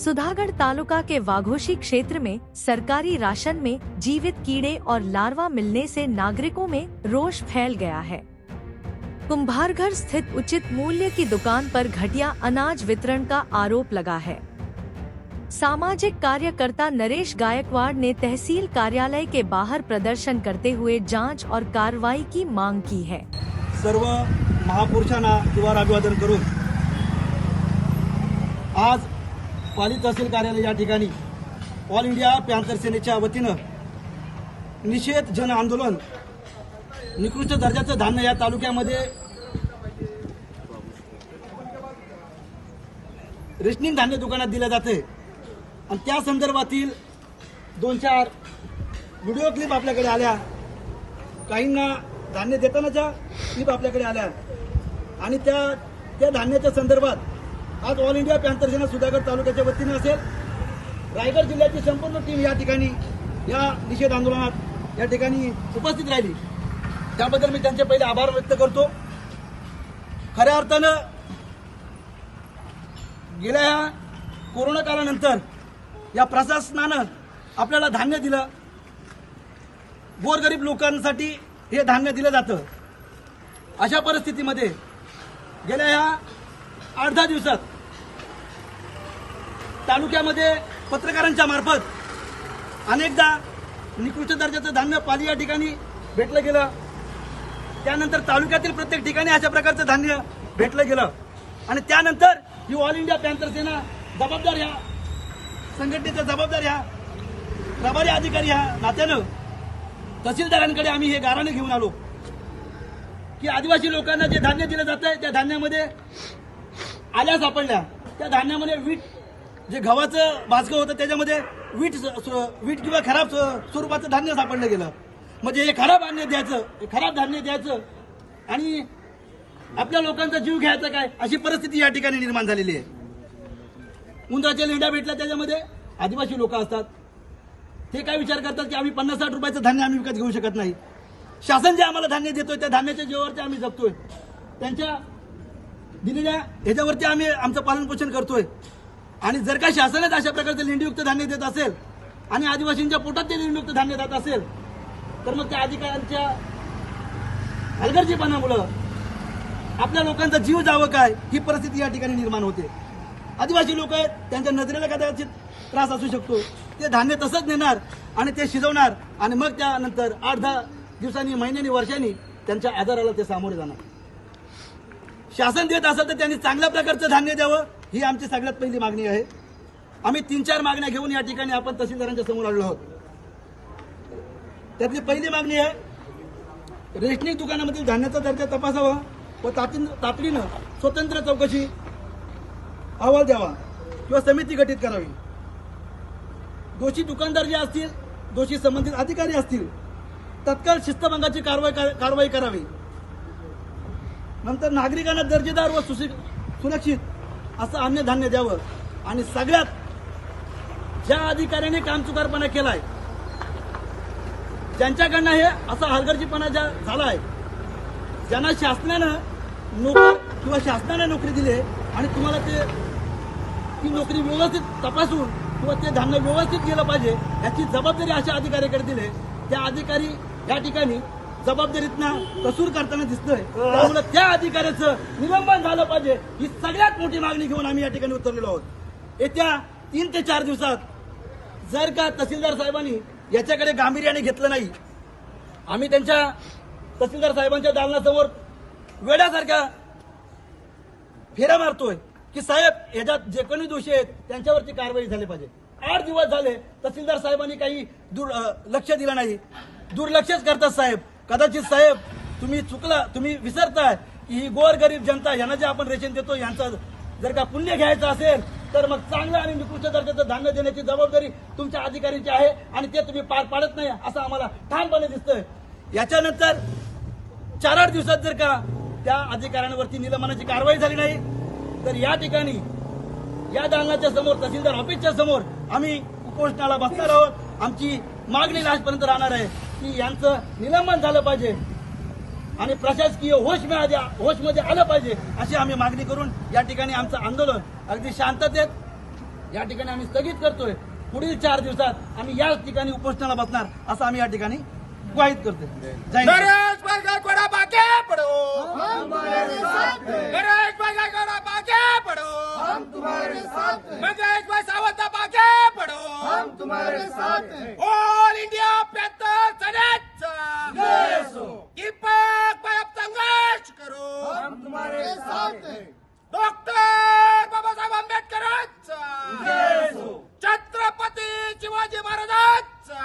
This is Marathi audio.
सुधागढ़ तालुका के वाघोशी क्षेत्र में सरकारी राशन में जीवित कीड़े और लार्वा मिलने से नागरिकों में रोष फैल गया है। कुंभारघर स्थित उचित मूल्य की दुकान पर घटिया अनाज वितरण का आरोप लगा है। सामाजिक कार्यकर्ता नरेश गायकवाड़ ने तहसील कार्यालय के बाहर प्रदर्शन करते हुए जांच और कार्रवाई की मांग की है। सर्व महापुरुषांना द्वार अभिवादन करून आज पाली तहसील कार्यालय या ठिकाणी ऑल इंडिया पॅन्थर सेनेच्या वतीनं निषेध जन आंदोलन निकृष्ट दर्जाचं धान्य या तालुक्यामध्ये रेशनिंग धान्य दुकानात दिलं जाते आणि त्या संदर्भातील 2-4 व्हिडिओ क्लिप आपल्याकडे आल्या। काहींना धान्य देतानाच्या क्लिप आपल्याकडे आल्या आणि त्या धान्याच्या संदर्भात आज ऑल इंडिया पॅन्थर सेना सुधागड तालुक्याच्या वतीने असेल रायगड जिल्ह्याची संपूर्ण टीम या ठिकाणी या निषेध आंदोलनात या ठिकाणी उपस्थित राहिली। त्याबद्दल मी त्यांचे पहिले आभार व्यक्त करतो। खऱ्या अर्थानं गेल्या या कोरोना काळानंतर या प्रशासनानं आपल्याला धान्य दिलं, गोरगरीब लोकांसाठी हे धान्य दिलं जातं। अशा परिस्थितीमध्ये गेल्या या 8-10 दिवसात तालुक्यामध्ये पत्रकारांच्या मार्फत अनेकदा निकृष्ट दर्जाचं धान्य पाली या ठिकाणी भेटलं गेलं। त्यानंतर तालुक्यातील प्रत्येक ठिकाणी अशा प्रकारचं धान्य भेटलं गेलं आणि त्यानंतर ही ऑल इंडिया पॅन्थर सेना जबाबदार ह्या संघटनेचा जबाबदार ह्या प्रभारी अधिकारी ह्या नात्यानं तहसीलदारांकडे आम्ही हे गाऱ्हाणे घेऊन आलो की आदिवासी लोकांना जे धान्य दिलं जात आहे त्या धान्यामध्ये आल्या सापडल्या। त्या धान्यामध्ये वीट जे गव्हाचं भाजकं होतं त्याच्यामध्ये वीट किंवा खराब स्वरूपाचं धान्य सापडलं गेलं। म्हणजे हे खराब धान्य द्यायचं आणि आपल्या लोकांचा जीव घ्यायचा काय अशी परिस्थिती या ठिकाणी निर्माण झालेली आहे। उंदराच्या लेंड्या भेटल्या त्याच्यामध्ये आदिवासी लोक असतात, ते काय विचार करतात की आम्ही 50-60 रुपयाचं धान्य आम्ही विकत घेऊ शकत नाही। शासन जे आम्हाला धान्य देतोय त्या धान्याच्या जीवावरती आम्ही जगतोय, त्यांच्या दिलेल्या ह्याच्यावरती आम्ही आमचं पालनपोषण करतोय आणि जर का शासनच अशा प्रकारचं लेंडीयुक्त धान्य देत असेल आणि आदिवासींच्या पोटात ते लेंडीयुक्त धान्य जात असेल तर मग त्या अधिकाऱ्यांच्या हलगर्जीपणामुळं आपल्या लोकांचा जीव जावं काय ही परिस्थिती या ठिकाणी निर्माण होते। आदिवासी लोक आहेत, त्यांच्या नजरेला कदाचित त्रास असू शकतो, ते धान्य तसंच नेणार आणि ते शिजवणार आणि मग त्यानंतर 8-10 दिवसांनी, महिन्यांनी, वर्षांनी त्यांच्या आजाराला ते सामोरे जाणार। शासन देत असेल तर त्यांनी चांगल्या प्रकारचं धान्य द्यावं ही आमची सगळ्यात पहिली मागणी आहे। आम्ही 3-4 मागण्या घेऊन या ठिकाणी आपण तहसीलदारांच्या समोर आलो आहोत। त्यातली पहिली मागणी आहे रेशनिंग दुकानामधील धान्याचा दर्जा तपासावा व तातडीनं स्वतंत्र चौकशी अहवाल द्यावा किंवा समिती गठीत करावी। दोषी दुकानदार जे असतील, दोषी संबंधित अधिकारी असतील, तत्काळ शिस्तभंगाची कारवाई करावी। नंतर नागरिकांना दर्जेदार व सुरक्षित असं अन्न धान्य द्यावं आणि सगळ्यात ज्या अधिकाऱ्याने कामचुकारपणा केलाय, ज्यांच्याकडनं हे असा हलगर्जीपणा झालाय, ज्यांना शासनानं नोकर किंवा शासनाने नोकरी दिली आणि तुम्हाला ती नोकरी व्यवस्थित तपासून किंवा ते धान्य व्यवस्थित गेलं पाहिजे याची जबाबदारी अशा अधिकाऱ्याकडे दिली, त्या अधिकारी या ठिकाणी जबाबदारीतनं कसूर करताना दिसतोय। त्यामुळे त्या अधिकाऱ्याचं निलंबन झालं पाहिजे ही सगळ्यात मोठी मागणी घेऊन आम्ही या ठिकाणी उतरलेलो आहोत। येत्या 3 ते 4 दिवसात जर का तहसीलदार साहेबांनी याच्याकडे गांभीर्याने घेतलं नाही, आम्ही त्यांच्या तहसीलदार साहेबांच्या दालनासमोर वेड्यासारख्या फेऱ्या मारतोय की साहेब याच्यात जे कोणी दोषी आहेत त्यांच्यावरती कारवाई झाली पाहिजे। 8 दिवस झाले तहसीलदार साहेबांनी काही लक्ष दिलं नाही, दुर्लक्षच करतात साहेब। कदाचित साहेब तुम्ही चुकला, तुम्ही विसरताय की ही गोरगरीब जनता यांना जे आपण रेशन देतो यांचं जर का पुण्य घ्यायचं असेल तर मग चांगलं आणि निकृष्ट दर्जाचं धान्य देण्याची जबाबदारी तुमच्या अधिकाऱ्यांची आहे आणि ते तुम्ही पार पाडत नाही असं आम्हाला ठामपणे दिसतंय। याच्यानंतर 4-8 दिवसात जर का त्या अधिकाऱ्यांवरती निलंबनाची कारवाई झाली नाही तर या ठिकाणी या दालनाच्या समोर, तहसीलदार ऑफिसच्या समोर आम्ही उपोषणाला बसणार आहोत। आमची मागणी लास्टपर्यंत राहणार आहे की यांचं निलंबन झालं पाहिजे आणि प्रशासकीय होशमध्ये आलं पाहिजे अशी आम्ही मागणी करून या ठिकाणी आमचं आंदोलन अगदी शांततेत या ठिकाणी आम्ही स्थगित करतोय. पुढील 4 दिवसात आम्ही याच ठिकाणी उपोषणाला बसणार असं आम्ही या ठिकाणी ग्वाहीत करतोय. जय हिंद. नरेश भाई गायकवाड बागे पडो, नरेश भाई गायकवाड बागे पडो, मंगेश भाई सावंत बागे पडो, ऑल इंडिया पॅंथर सेनेचा दीपक भाई अब संघर्ष करो, डॉक्टर बाबासाहेब आंबेडकरांचा, छत्रपती शिवाजी महाराजांचा